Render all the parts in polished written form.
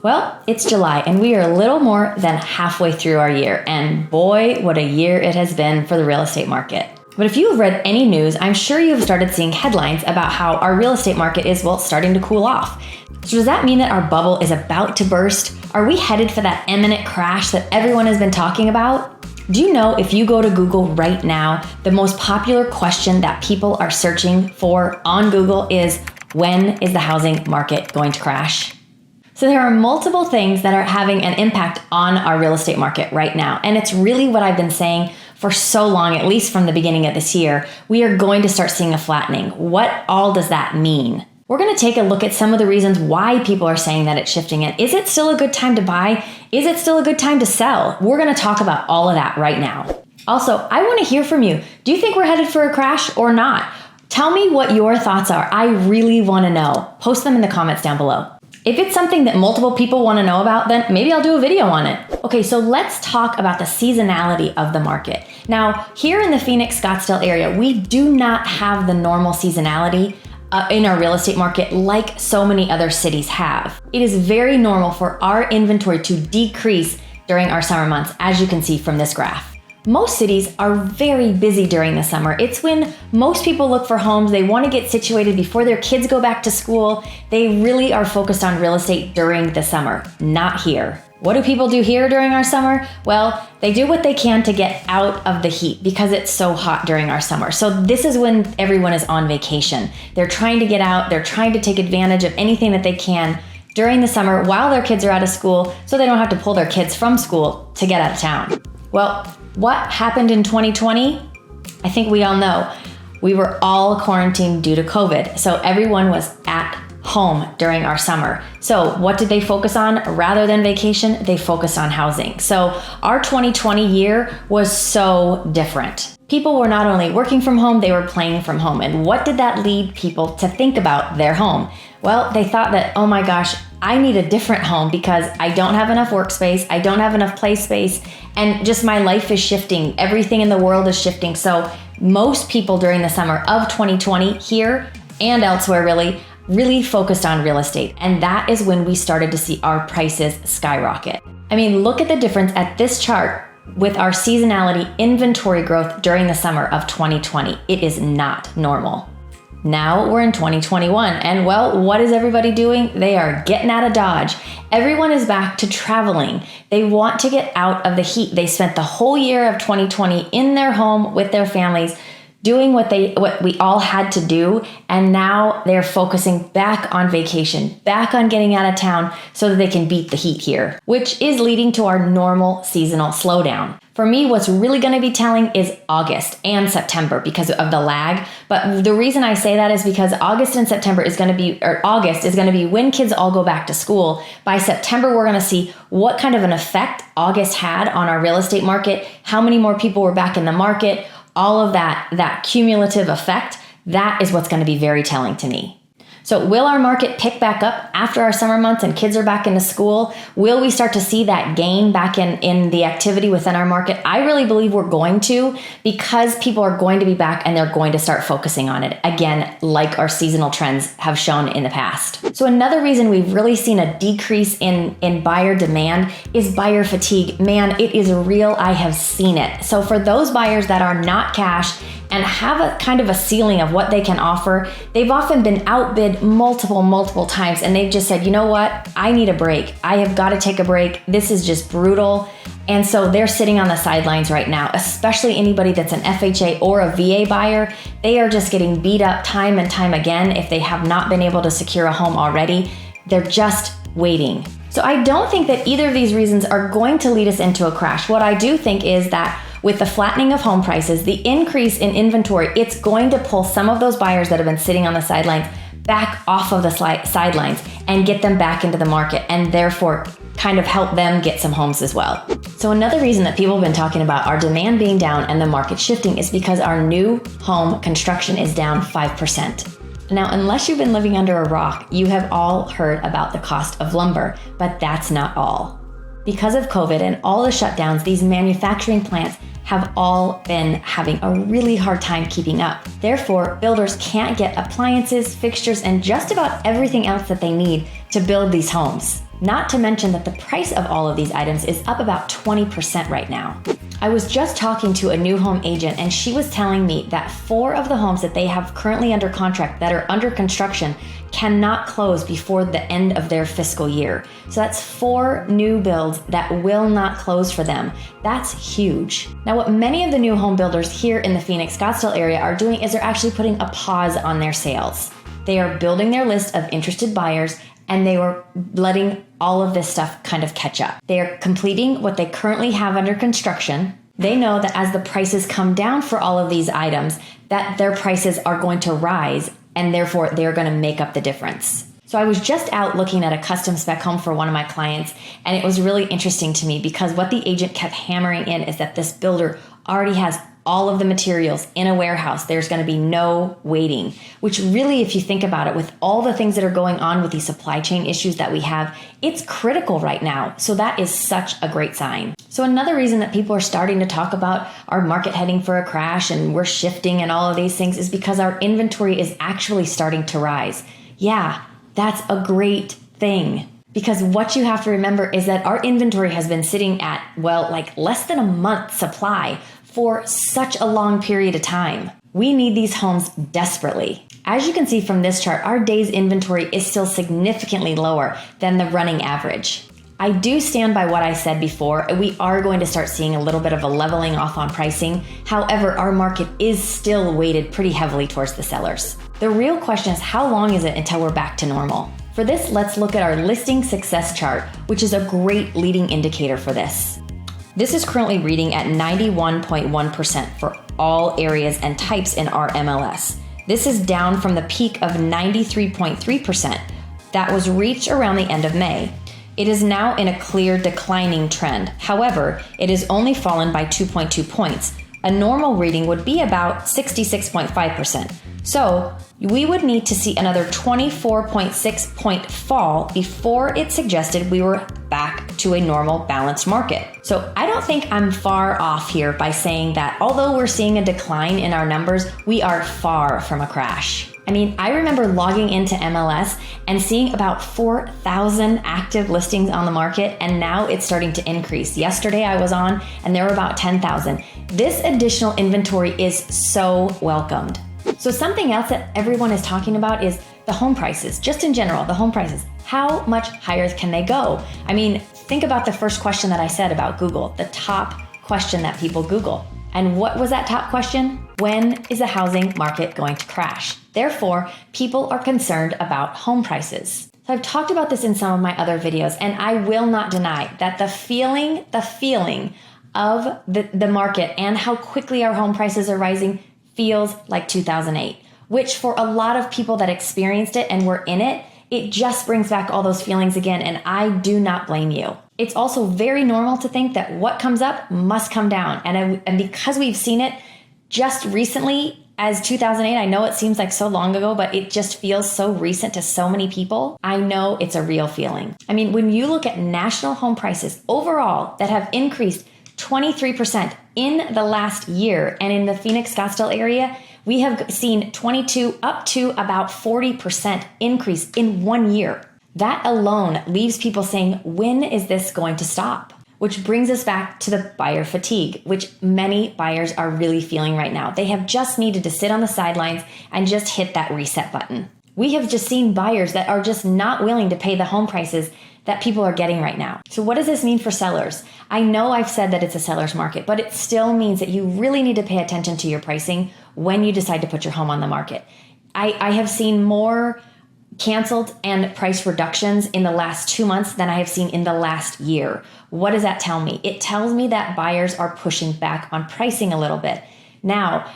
Well, it's July and we are a little more than halfway through our year, and boy, what a year it has been for the real estate market. But if you've read any news, I'm sure you've started seeing headlines about how our real estate market is, well, starting to cool off. So does that mean that our bubble is about to burst? Are we headed for that imminent crash that everyone has been talking about? Do you know if you go to Google right now, the most popular question that people are searching for on Google is, when is the housing market going to crash? So there are multiple things that are having an impact on our real estate market right now. And it's really what I've been saying for so long, at least from the beginning of this year. We are going to start seeing a flattening. What all does that mean? We're going to take a look at some of the reasons why people are saying that it's shifting. And is it still a good time to buy? Is it still a good time to sell? We're going to talk about all of that right now. Also, I want to hear from you. Do you think we're headed for a crash or not? Tell me what your thoughts are. I really want to know. Post them in the comments down below. If it's something that multiple people want to know about, then maybe I'll do a video on it. Okay, so let's talk about the seasonality of the market. Now, here in the Phoenix, Scottsdale area, we do not have the normal seasonality in our real estate market like so many other cities have. It is very normal for our inventory to decrease during our summer months, as you can see from this graph. Most cities are very busy during the summer. It's when most people look for homes. They want to get situated before their kids go back to school. They really are focused on real estate during the summer, not here. What do people do here during our summer? Well, they do what they can to get out of the heat because it's so hot during our summer. So this is when everyone is on vacation. They're trying to get out. They're trying to take advantage of anything that they can during the summer while their kids are out of school, so they don't have to pull their kids from school to get out of town. Well, what happened in 2020? I think we all know. We were all quarantined due to COVID. So everyone was at home during our summer. So what did they focus on? Rather than vacation, they focused on housing. So our 2020 year was so different. People were not only working from home, they were playing from home. And what did that lead people to think about their home? Well, they thought that, oh my gosh, I need a different home because I don't have enough workspace, I don't have enough play space, and just my life is shifting. Everything in the world is shifting. So most people during the summer of 2020 here and elsewhere really focused on real estate. And that is when we started to see our prices skyrocket. I mean, look at the difference at this chart with our seasonality inventory growth during the summer of 2020. It is not normal. Now we're in 2021, and well, what is everybody doing? They are getting out of Dodge. Everyone is back to traveling. They want to get out of the heat. They spent the whole year of 2020 in their home with their families, doing what we all had to do, and now they're focusing back on vacation, back on getting out of town so that they can beat the heat here, which is leading to our normal seasonal slowdown. For me, what's really going to be telling is August and September because of the lag. But the reason I say that is because August is going to be when kids all go back to school. By September, we're going to see what kind of an effect August had on our real estate market, how many more people were back in the market, all of that cumulative effect. That is what's going to be very telling to me. So will our market pick back up after our summer months and kids are back into school? Will we start to see that gain back in the activity within our market? I really believe we're going to, because people are going to be back and they're going to start focusing on it again, like our seasonal trends have shown in the past. So another reason we've really seen a decrease in buyer demand is buyer fatigue. Man, it is real. I have seen it. So for those buyers that are not cash and have a kind of a ceiling of what they can offer, they've often been outbid multiple times, and they've just said, you know what, I need a break. I have got to take a break. This is just brutal. And so they're sitting on the sidelines right now, especially anybody that's an FHA or a VA buyer. They are just getting beat up time and time again if they have not been able to secure a home already. They're just waiting. So I don't think that either of these reasons are going to lead us into a crash. What I do think is that with the flattening of home prices, the increase in inventory, it's going to pull some of those buyers that have been sitting on the sidelines back off of the sidelines and get them back into the market, and therefore kind of help them get some homes as well. So another reason that people have been talking about our demand being down and the market shifting is because our new home construction is down 5%. Now, unless you've been living under a rock, you have all heard about the cost of lumber, but that's not all. Because of COVID and all the shutdowns, these manufacturing plants have all been having a really hard time keeping up. Therefore, builders can't get appliances, fixtures, and just about everything else that they need to build these homes. Not to mention that the price of all of these items is up about 20% right now. I was just talking to a new home agent and she was telling me that 4 of the homes that they have currently under contract that are under construction cannot close before the end of their fiscal year. So that's 4 new builds that will not close for them. That's huge. Now, what many of the new home builders here in the Phoenix Scottsdale area are doing is they're actually putting a pause on their sales. They are building their list of interested buyers and they were letting all of this stuff kind of catch up. They are completing what they currently have under construction. They know that as the prices come down for all of these items, that their prices are going to rise and therefore they're going to make up the difference. So I was just out looking at a custom spec home for one of my clients, and it was really interesting to me because what the agent kept hammering in is that this builder already has all of the materials in a warehouse. There's going to be no waiting, which really, if you think about it, with all the things that are going on with these supply chain issues that we have, it's critical right now. So that is such a great sign. So another reason that people are starting to talk about our market heading for a crash and we're shifting and all of these things is because our inventory is actually starting to rise. Yeah, that's a great thing. Because what you have to remember is that our inventory has been sitting at, well, like less than a month supply for such a long period of time. We need these homes desperately. As you can see from this chart, our days inventory is still significantly lower than the running average. I do stand by what I said before. We are going to start seeing a little bit of a leveling off on pricing. However, our market is still weighted pretty heavily towards the sellers. The real question is, how long is it until we're back to normal? For this, let's look at our listing success chart, which is a great leading indicator for this. This is currently reading at 91.1% for all areas and types in our MLS. This is down from the peak of 93.3% that was reached around the end of May. It is now in a clear declining trend. However, it has only fallen by 2.2 points. A normal reading would be about 66.5%. So we would need to see another 24.6 point fall before it suggested we were back to a normal balanced market. So I don't think I'm far off here by saying that although we're seeing a decline in our numbers, we are far from a crash. I mean, I remember logging into MLS and seeing about 4,000 active listings on the market, and now it's starting to increase. Yesterday I was on and there were about 10,000. This additional inventory is so welcomed. So something else that everyone is talking about is the home prices. Just in general, the home prices. How much higher can they go? I mean, think about the first question that I said about Google, the top question that people Google. And what was that top question? When is the housing market going to crash? Therefore, people are concerned about home prices. So I've talked about this in some of my other videos, and I will not deny that the feeling of the market and how quickly our home prices are rising feels like 2008, which for a lot of people that experienced it and were in it, it just brings back all those feelings again, and I do not blame you. It's also very normal to think that what comes up must come down, and because we've seen it just recently as 2008, I know it seems like so long ago, but it just feels so recent to so many people. I know it's a real feeling. I mean, when you look at national home prices overall that have increased 23% in the last year, and in the Phoenix Scottsdale area, we have seen 22 up to about 40% increase in 1 year. That alone leaves people saying, when is this going to stop? Which brings us back to the buyer fatigue, which many buyers are really feeling right now. They have just needed to sit on the sidelines and just hit that reset button. We have just seen buyers that are just not willing to pay the home prices that people are getting right now. So what does this mean for sellers? I know I've said that it's a seller's market, but it still means that you really need to pay attention to your pricing when you decide to put your home on the market. I have seen more canceled and price reductions in the last 2 months than I have seen in the last year. What does that tell me? It tells me that buyers are pushing back on pricing a little bit. Now,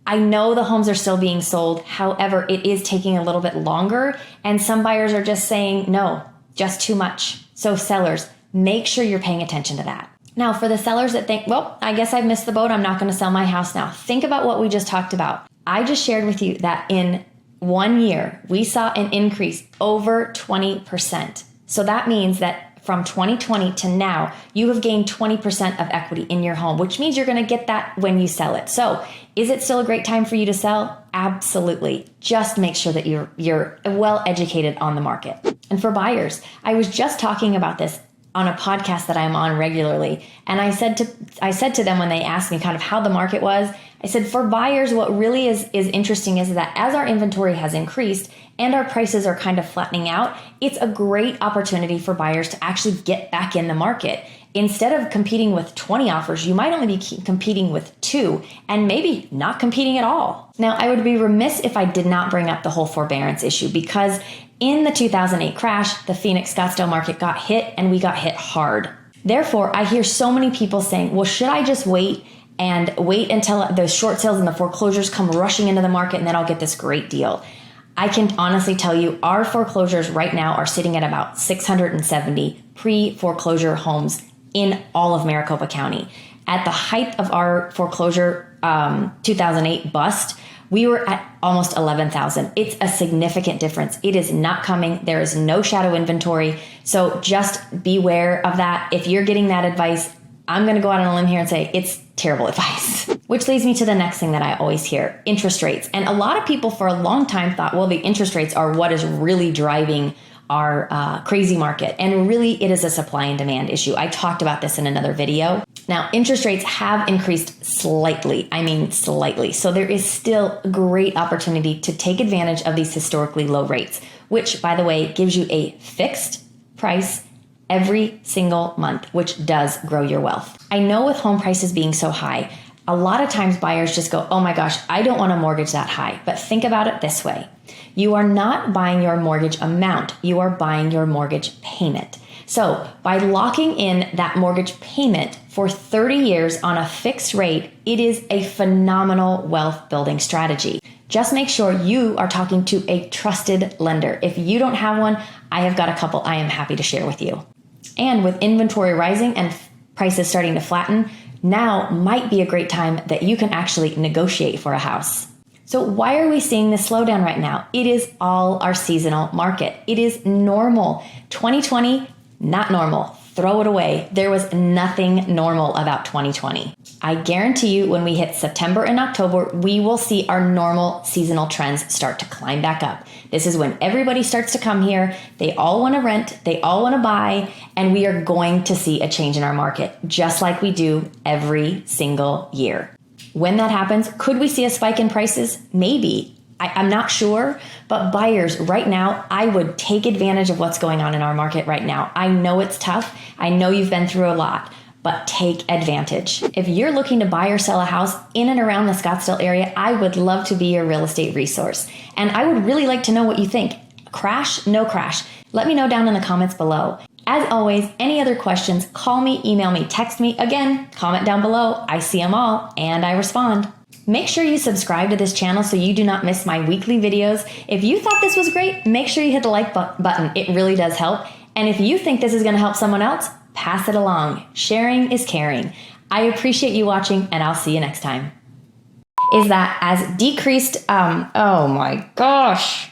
I know the homes are still being sold. However, it is taking a little bit longer, and some buyers are just saying, no, just too much. So sellers, make sure you're paying attention to that. Now, for the sellers that think, well, I guess I've missed the boat, I'm not going to sell my house now. Think about what we just talked about. I just shared with you that in 1 year, we saw an increase over 20%. So that means that from 2020 to now, you have gained 20% of equity in your home, which means you're going to get that when you sell it. So is it still a great time for you to sell? Absolutely. Just make sure that you're well educated on the market. And for buyers, I was just talking about this on a podcast that I'm on regularly. And I said to them when they asked me kind of how the market was, I said, for buyers, what really is interesting is that as our inventory has increased and our prices are kind of flattening out, it's a great opportunity for buyers to actually get back in the market. Instead of competing with 20 offers, you might only be competing with 2 and maybe not competing at all. Now, I would be remiss if I did not bring up the whole forbearance issue, because in the 2008 crash, the Phoenix Scottsdale market got hit, and we got hit hard. Therefore, I hear so many people saying, well, should I just wait until those short sales and the foreclosures come rushing into the market and then I'll get this great deal? I can honestly tell you our foreclosures right now are sitting at about 670 pre-foreclosure homes in all of Maricopa County. At the height of our foreclosure 2008 bust, we were at almost 11,000. It's a significant difference. It is not coming. There is no shadow inventory. So just beware of that. If you're getting that advice, I'm going to go out on a limb here and say it's terrible advice. Which leads me to the next thing that I always hear, interest rates. And a lot of people for a long time thought, well, the interest rates are what is really driving our crazy market. And really, it is a supply and demand issue. I talked about this in another video. Now, interest rates have increased slightly. I mean, slightly. So there is still a great opportunity to take advantage of these historically low rates, which, by the way, gives you a fixed price every single month, which does grow your wealth. I know with home prices being so high, a lot of times buyers just go, oh my gosh, I don't want a mortgage that high. But think about it this way. You are not buying your mortgage amount. You are buying your mortgage payment. So by locking in that mortgage payment for 30 years on a fixed rate, it is a phenomenal wealth building strategy. Just make sure you are talking to a trusted lender. If you don't have one, I have got a couple I am happy to share with you. And with inventory rising and prices starting to flatten, now might be a great time that you can actually negotiate for a house. So why are we seeing this slowdown right now? It is all our seasonal market. It is normal. 2020, not normal. Throw it away. There was nothing normal about 2020. I guarantee you when we hit September and October, we will see our normal seasonal trends start to climb back up. This is when everybody starts to come here. They all want to rent. They all want to buy. And we are going to see a change in our market, just like we do every single year. When that happens, could we see a spike in prices? Maybe. I'm not sure, but buyers right now, I would take advantage of what's going on in our market right now. I know it's tough. I know you've been through a lot, but take advantage. If you're looking to buy or sell a house in and around the Scottsdale area, I would love to be your real estate resource. And I would really like to know what you think. Crash, no crash. Let me know down in the comments below. As always, any other questions, call me, email me, text me. Again, comment down below. I see them all and I respond. Make sure you subscribe to this channel so you do not miss my weekly videos. If you thought this was great, make sure you hit the like button. It really does help. And if you think this is going to help someone else, pass it along. Sharing is caring. I appreciate you watching, and I'll see you next time. Is that as decreased, oh my gosh.